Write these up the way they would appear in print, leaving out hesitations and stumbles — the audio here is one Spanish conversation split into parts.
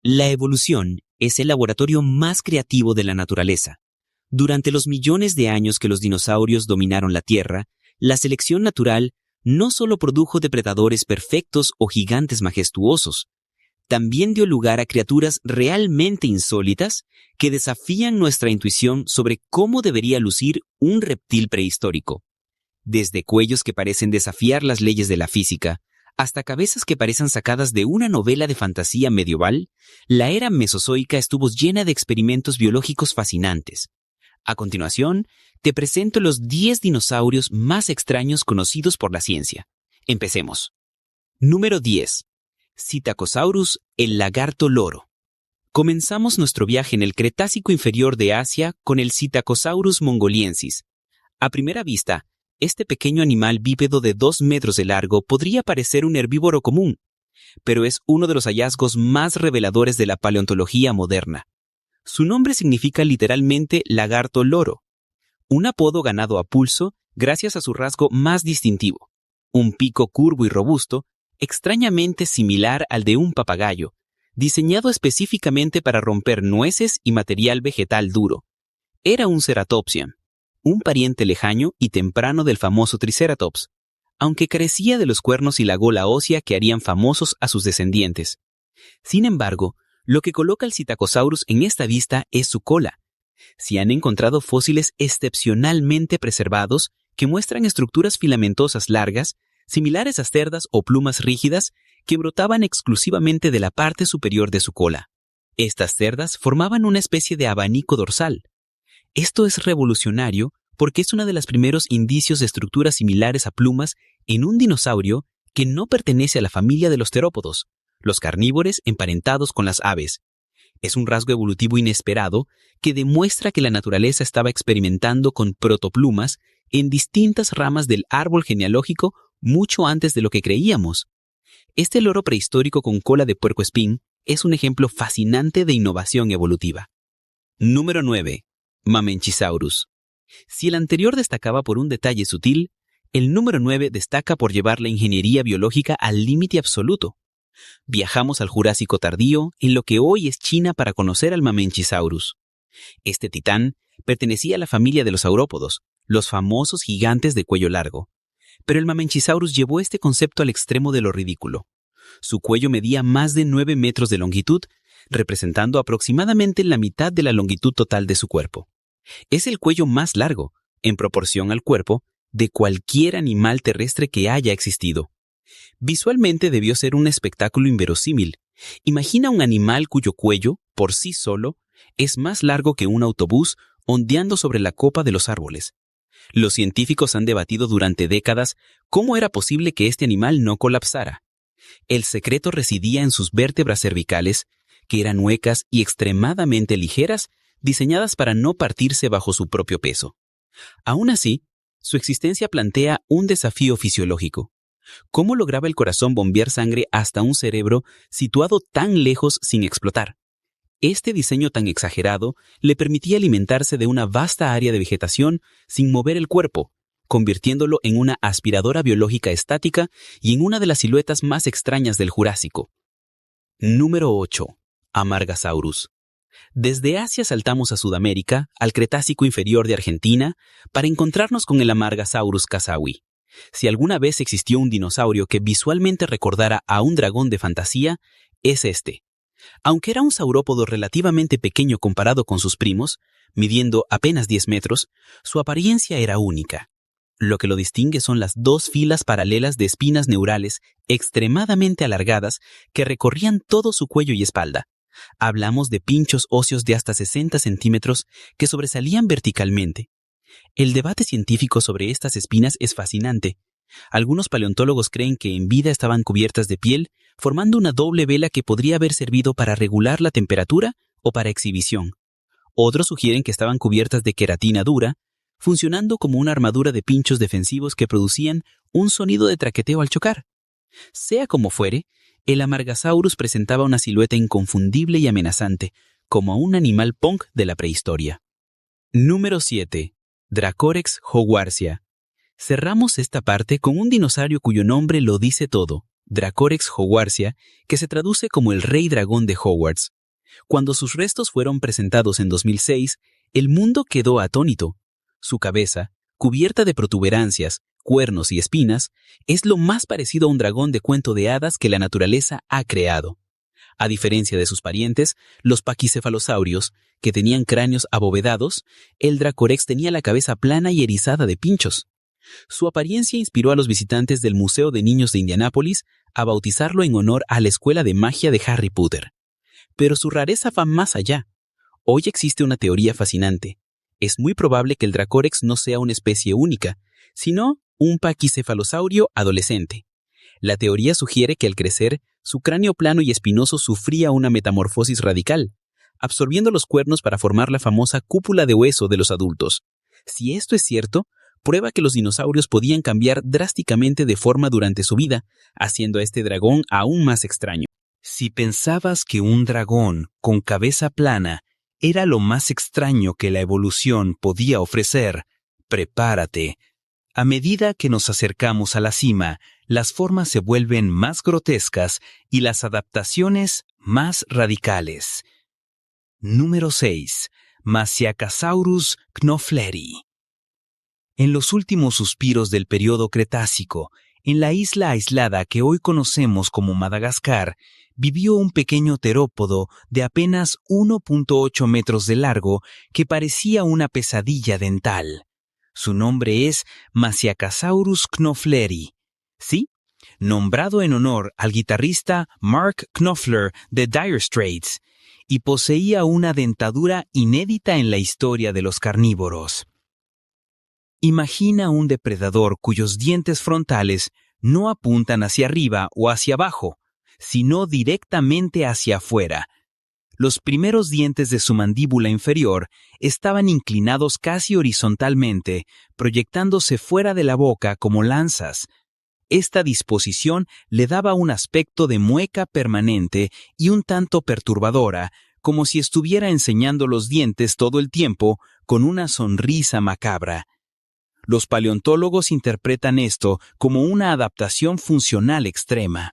La evolución es el laboratorio más creativo de la naturaleza. Durante los millones de años que los dinosaurios dominaron la Tierra, la selección natural no solo produjo depredadores perfectos o gigantes majestuosos, también dio lugar a criaturas realmente insólitas que desafían nuestra intuición sobre cómo debería lucir un reptil prehistórico. Desde cuellos que parecen desafiar las leyes de la física, hasta cabezas que parecen sacadas de una novela de fantasía medieval, la era mesozoica estuvo llena de experimentos biológicos fascinantes. A continuación, te presento los 10 dinosaurios más extraños conocidos por la ciencia. Empecemos. Número 10. Psittacosaurus, el lagarto loro. Comenzamos nuestro viaje en el Cretácico inferior de Asia con el Psittacosaurus mongoliensis. A primera vista, este pequeño animal bípedo de 2 metros de largo podría parecer un herbívoro común, pero es uno de los hallazgos más reveladores de la paleontología moderna. Su nombre significa literalmente lagarto loro, un apodo ganado a pulso gracias a su rasgo más distintivo, un pico curvo y robusto, extrañamente similar al de un papagayo, diseñado específicamente para romper nueces y material vegetal duro. Era un ceratopsian, un pariente lejano y temprano del famoso Triceratops, aunque carecía de los cuernos y la gola ósea que harían famosos a sus descendientes. Sin embargo, lo que coloca al Psittacosaurus en esta vista es su cola. Se han encontrado fósiles excepcionalmente preservados que muestran estructuras filamentosas largas, similares a cerdas o plumas rígidas que brotaban exclusivamente de la parte superior de su cola. Estas cerdas formaban una especie de abanico dorsal. Esto es revolucionario porque es uno de los primeros indicios de estructuras similares a plumas en un dinosaurio que no pertenece a la familia de los terópodos, los carnívoros emparentados con las aves. Es un rasgo evolutivo inesperado que demuestra que la naturaleza estaba experimentando con protoplumas en distintas ramas del árbol genealógico mucho antes de lo que creíamos. Este loro prehistórico con cola de puercoespín es un ejemplo fascinante de innovación evolutiva. Número 9. Mamenchisaurus. Si el anterior destacaba por un detalle sutil, el número 9 destaca por llevar la ingeniería biológica al límite absoluto. Viajamos al Jurásico tardío, en lo que hoy es China, para conocer al Mamenchisaurus. Este titán pertenecía a la familia de los saurópodos, los famosos gigantes de cuello largo. Pero el Mamenchisaurus llevó este concepto al extremo de lo ridículo. Su cuello medía más de 9 metros de longitud, representando aproximadamente la mitad de la longitud total de su cuerpo. Es el cuello más largo, en proporción al cuerpo, de cualquier animal terrestre que haya existido. Visualmente debió ser un espectáculo inverosímil. Imagina un animal cuyo cuello, por sí solo, es más largo que un autobús ondeando sobre la copa de los árboles. Los científicos han debatido durante décadas cómo era posible que este animal no colapsara. El secreto residía en sus vértebras cervicales, que eran huecas y extremadamente ligeras, diseñadas para no partirse bajo su propio peso. Aún así, su existencia plantea un desafío fisiológico. ¿Cómo lograba el corazón bombear sangre hasta un cerebro situado tan lejos sin explotar? Este diseño tan exagerado le permitía alimentarse de una vasta área de vegetación sin mover el cuerpo, convirtiéndolo en una aspiradora biológica estática y en una de las siluetas más extrañas del Jurásico. Número 8. Amargasaurus. Desde Asia saltamos a Sudamérica, al Cretácico inferior de Argentina, para encontrarnos con el Amargasaurus casawi. Si alguna vez existió un dinosaurio que visualmente recordara a un dragón de fantasía, es este. Aunque era un saurópodo relativamente pequeño comparado con sus primos, midiendo apenas 10 metros, su apariencia era única. Lo que lo distingue son las 2 filas paralelas de espinas neurales extremadamente alargadas que recorrían todo su cuello y espalda. Hablamos de pinchos óseos de hasta 60 centímetros que sobresalían verticalmente. El debate científico sobre estas espinas es fascinante. Algunos paleontólogos creen que en vida estaban cubiertas de piel, formando una doble vela que podría haber servido para regular la temperatura o para exhibición. Otros sugieren que estaban cubiertas de queratina dura, funcionando como una armadura de pinchos defensivos que producían un sonido de traqueteo al chocar. Sea como fuere, el Amargasaurus presentaba una silueta inconfundible y amenazante, como un animal punk de la prehistoria. Número 7. Dracorex hogwartsia. Cerramos esta parte con un dinosaurio cuyo nombre lo dice todo, Dracorex hogwartsia, que se traduce como el rey dragón de Hogwarts. Cuando sus restos fueron presentados en 2006, el mundo quedó atónito. Su cabeza, cubierta de protuberancias, cuernos y espinas, es lo más parecido a un dragón de cuento de hadas que la naturaleza ha creado. A diferencia de sus parientes, los paquicefalosaurios, que tenían cráneos abovedados, el Dracorex tenía la cabeza plana y erizada de pinchos. Su apariencia inspiró a los visitantes del Museo de Niños de Indianápolis a bautizarlo en honor a la escuela de magia de Harry Potter. Pero su rareza va más allá. Hoy existe una teoría fascinante. Es muy probable que el Dracorex no sea una especie única, sino un paquicefalosaurio adolescente. La teoría sugiere que al crecer, su cráneo plano y espinoso sufría una metamorfosis radical, absorbiendo los cuernos para formar la famosa cúpula de hueso de los adultos. Si esto es cierto, prueba que los dinosaurios podían cambiar drásticamente de forma durante su vida, haciendo a este dragón aún más extraño. Si pensabas que un dragón con cabeza plana era lo más extraño que la evolución podía ofrecer, prepárate. A medida que nos acercamos a la cima, las formas se vuelven más grotescas y las adaptaciones más radicales. Número 6. Masiacasaurus knofleri. En los últimos suspiros del período Cretácico, en la isla aislada que hoy conocemos como Madagascar, vivió un pequeño terópodo de apenas 1.8 metros de largo que parecía una pesadilla dental. Su nombre es Masiacasaurus knofleri. Sí, nombrado en honor al guitarrista Mark Knopfler de Dire Straits, y poseía una dentadura inédita en la historia de los carnívoros. Imagina un depredador cuyos dientes frontales no apuntan hacia arriba o hacia abajo, sino directamente hacia afuera. Los primeros dientes de su mandíbula inferior estaban inclinados casi horizontalmente, proyectándose fuera de la boca como lanzas. Esta disposición le daba un aspecto de mueca permanente y un tanto perturbadora, como si estuviera enseñando los dientes todo el tiempo con una sonrisa macabra. Los paleontólogos interpretan esto como una adaptación funcional extrema.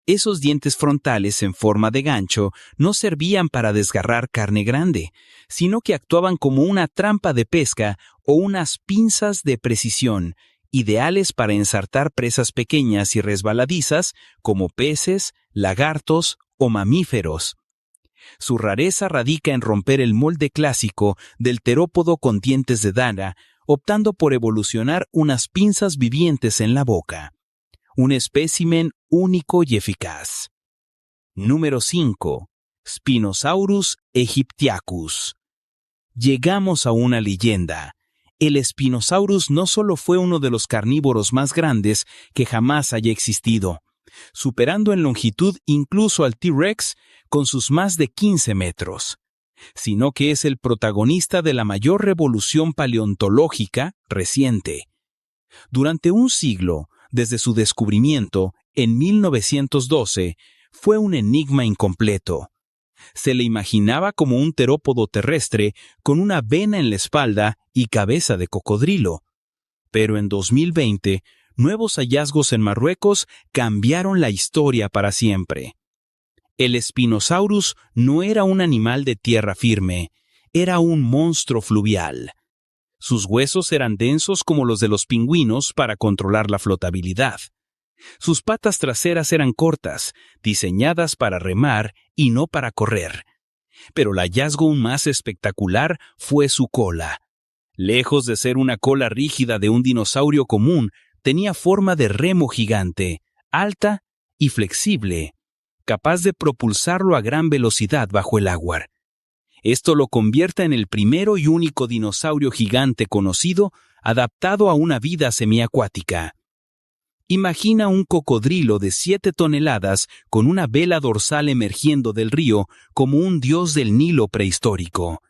Esos dientes frontales en forma de gancho no servían para desgarrar carne grande, sino que actuaban como una trampa de pesca o unas pinzas de precisión, ideales para ensartar presas pequeñas y resbaladizas como peces, lagartos o mamíferos. Su rareza radica en romper el molde clásico del terópodo con dientes de dana, optando por evolucionar unas pinzas vivientes en la boca. Un espécimen único y eficaz. Número 5. Spinosaurus aegyptiacus. Llegamos a una leyenda. El Spinosaurus no solo fue uno de los carnívoros más grandes que jamás haya existido, superando en longitud incluso al T-Rex con sus más de 15 metros, sino que es el protagonista de la mayor revolución paleontológica reciente. Durante un siglo, desde su descubrimiento, en 1912, fue un enigma incompleto. Se le imaginaba como un terópodo terrestre con una vena en la espalda y cabeza de cocodrilo. Pero en 2020, nuevos hallazgos en Marruecos cambiaron la historia para siempre. El Spinosaurus no era un animal de tierra firme, era un monstruo fluvial. Sus huesos eran densos como los de los pingüinos para controlar la flotabilidad. Sus patas traseras eran cortas, diseñadas para remar y no para correr. Pero el hallazgo aún más espectacular fue su cola. Lejos de ser una cola rígida de un dinosaurio común, tenía forma de remo gigante, alta y flexible, capaz de propulsarlo a gran velocidad bajo el agua. Esto lo convierte en el primero y único dinosaurio gigante conocido adaptado a una vida semiacuática. Imagina un cocodrilo de 7 toneladas con una vela dorsal emergiendo del río como un dios del Nilo prehistórico.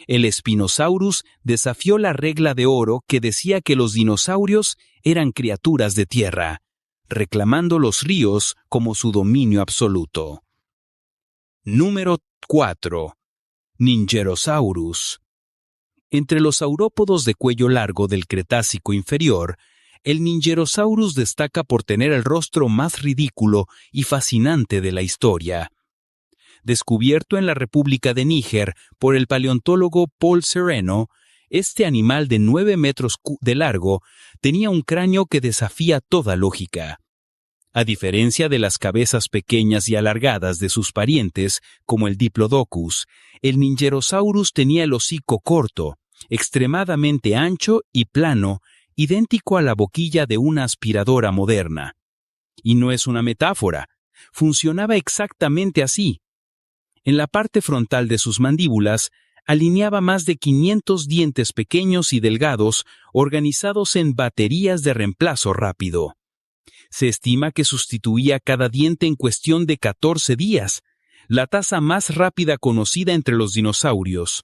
El Spinosaurus desafió la regla de oro que decía que los dinosaurios eran criaturas de tierra, reclamando los ríos como su dominio absoluto. Número 4. Ningerosaurus. Entre los saurópodos de cuello largo del Cretácico inferior, el Ninjerosaurus destaca por tener el rostro más ridículo y fascinante de la historia. Descubierto en la República de Níger por el paleontólogo Paul Sereno, este animal de 9 metros de largo tenía un cráneo que desafía toda lógica. A diferencia de las cabezas pequeñas y alargadas de sus parientes, como el Diplodocus, el Ninjerosaurus tenía el hocico corto, extremadamente ancho y plano, idéntico a la boquilla de una aspiradora moderna. Y no es una metáfora, funcionaba exactamente así. En la parte frontal de sus mandíbulas, alineaba más de 500 dientes pequeños y delgados, organizados en baterías de reemplazo rápido. Se estima que sustituía cada diente en cuestión de 14 días, la tasa más rápida conocida entre los dinosaurios.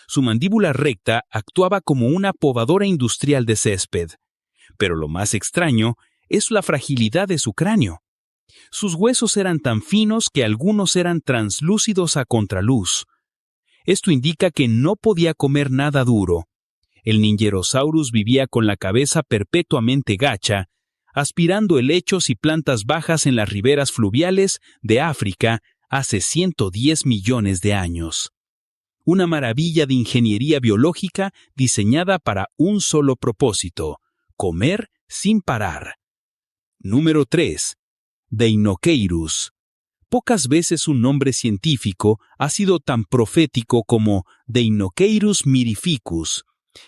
Su mandíbula recta actuaba como una podadora industrial de césped. Pero lo más extraño es la fragilidad de su cráneo. Sus huesos eran tan finos que algunos eran translúcidos a contraluz. Esto indica que no podía comer nada duro. El Ninjerosaurus vivía con la cabeza perpetuamente gacha, aspirando helechos y plantas bajas en las riberas fluviales de África hace 110 millones de años. Una maravilla de ingeniería biológica diseñada para un solo propósito: comer sin parar. Número 3. Deinocheirus. Pocas veces un nombre científico ha sido tan profético como Deinocheirus mirificus,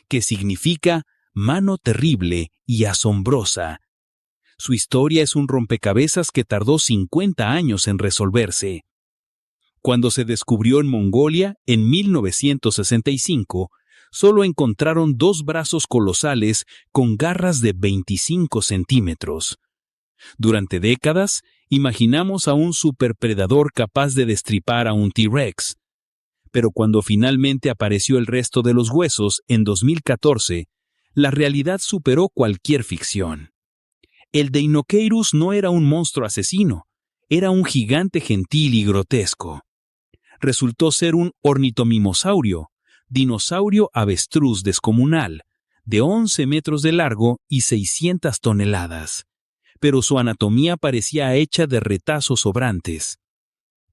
que significa mano terrible y asombrosa. Su historia es un rompecabezas que tardó 50 años en resolverse. Cuando se descubrió en Mongolia, en 1965, solo encontraron 2 brazos colosales con garras de 25 centímetros. Durante décadas, imaginamos a un superpredador capaz de destripar a un T-Rex. Pero cuando finalmente apareció el resto de los huesos, en 2014, la realidad superó cualquier ficción. El Deinocheirus no era un monstruo asesino, era un gigante gentil y grotesco. Resultó ser un ornitomimosaurio, dinosaurio avestruz descomunal, de 11 metros de largo y 600 toneladas. Pero su anatomía parecía hecha de retazos sobrantes.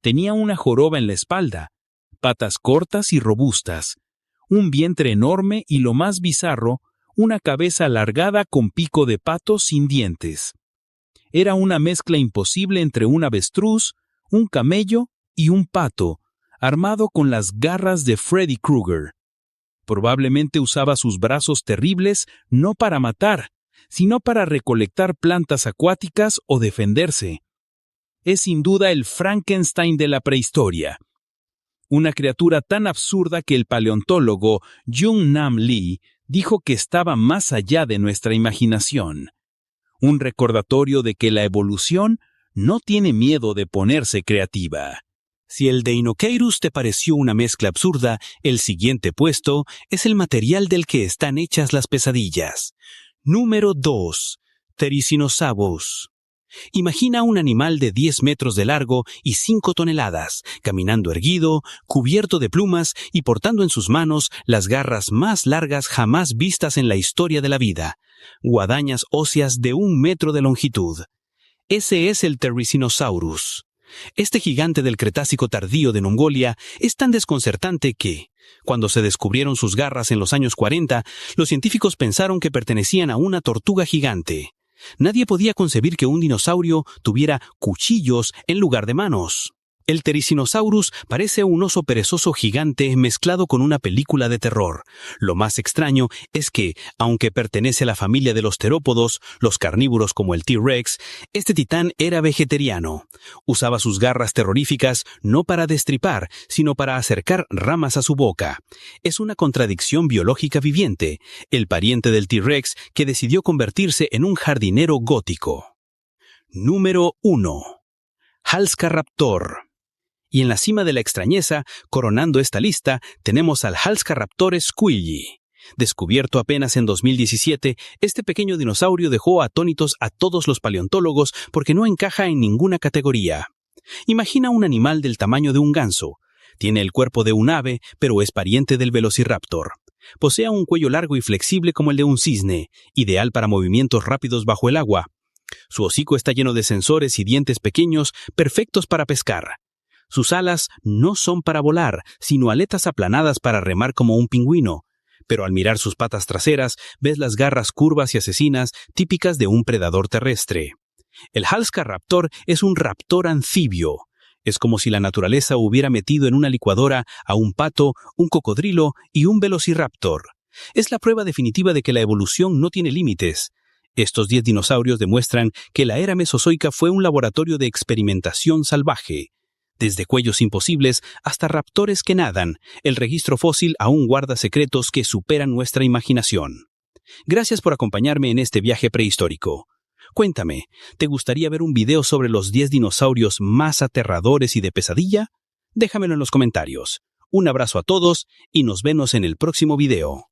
Tenía una joroba en la espalda, patas cortas y robustas, un vientre enorme y, lo más bizarro, una cabeza alargada con pico de pato sin dientes. Era una mezcla imposible entre un avestruz, un camello y un pato, armado con las garras de Freddy Krueger. Probablemente usaba sus brazos terribles no para matar, sino para recolectar plantas acuáticas o defenderse. Es sin duda el Frankenstein de la prehistoria. Una criatura tan absurda que el paleontólogo Jung-Nam Lee dijo que estaba más allá de nuestra imaginación. Un recordatorio de que la evolución no tiene miedo de ponerse creativa. Si el Deinocheirus te pareció una mezcla absurda, el siguiente puesto es el material del que están hechas las pesadillas. Número 2. Therizinosaurus. Imagina un animal de 10 metros de largo y 5 toneladas, caminando erguido, cubierto de plumas y portando en sus manos las garras más largas jamás vistas en la historia de la vida, guadañas óseas de 1 metro de longitud. Ese es el Therizinosaurus. Este gigante del Cretácico tardío de Mongolia es tan desconcertante que, cuando se descubrieron sus garras en los años 40, los científicos pensaron que pertenecían a una tortuga gigante. Nadie podía concebir que un dinosaurio tuviera cuchillos en lugar de manos. El Therizinosaurus parece un oso perezoso gigante mezclado con una película de terror. Lo más extraño es que, aunque pertenece a la familia de los terópodos, los carnívoros como el T-Rex, este titán era vegetariano. Usaba sus garras terroríficas no para destripar, sino para acercar ramas a su boca. Es una contradicción biológica viviente, el pariente del T-Rex que decidió convertirse en un jardinero gótico. Número 1. Halscaraptor. Y en la cima de la extrañeza, coronando esta lista, tenemos al Halscaraptor squilly. Descubierto apenas en 2017, este pequeño dinosaurio dejó atónitos a todos los paleontólogos porque no encaja en ninguna categoría. Imagina un animal del tamaño de un ganso. Tiene el cuerpo de un ave, pero es pariente del velociraptor. Posee un cuello largo y flexible como el de un cisne, ideal para movimientos rápidos bajo el agua. Su hocico está lleno de sensores y dientes pequeños, perfectos para pescar. Sus alas no son para volar, sino aletas aplanadas para remar como un pingüino. Pero al mirar sus patas traseras, ves las garras curvas y asesinas típicas de un predador terrestre. El Halska raptor es un raptor anfibio. Es como si la naturaleza hubiera metido en una licuadora a un pato, un cocodrilo y un velociraptor. Es la prueba definitiva de que la evolución no tiene límites. Estos 10 dinosaurios demuestran que la era mesozoica fue un laboratorio de experimentación salvaje. Desde cuellos imposibles hasta raptores que nadan, el registro fósil aún guarda secretos que superan nuestra imaginación. Gracias por acompañarme en este viaje prehistórico. Cuéntame, ¿te gustaría ver un video sobre los 10 dinosaurios más aterradores y de pesadilla? Déjamelo en los comentarios. Un abrazo a todos y nos vemos en el próximo video.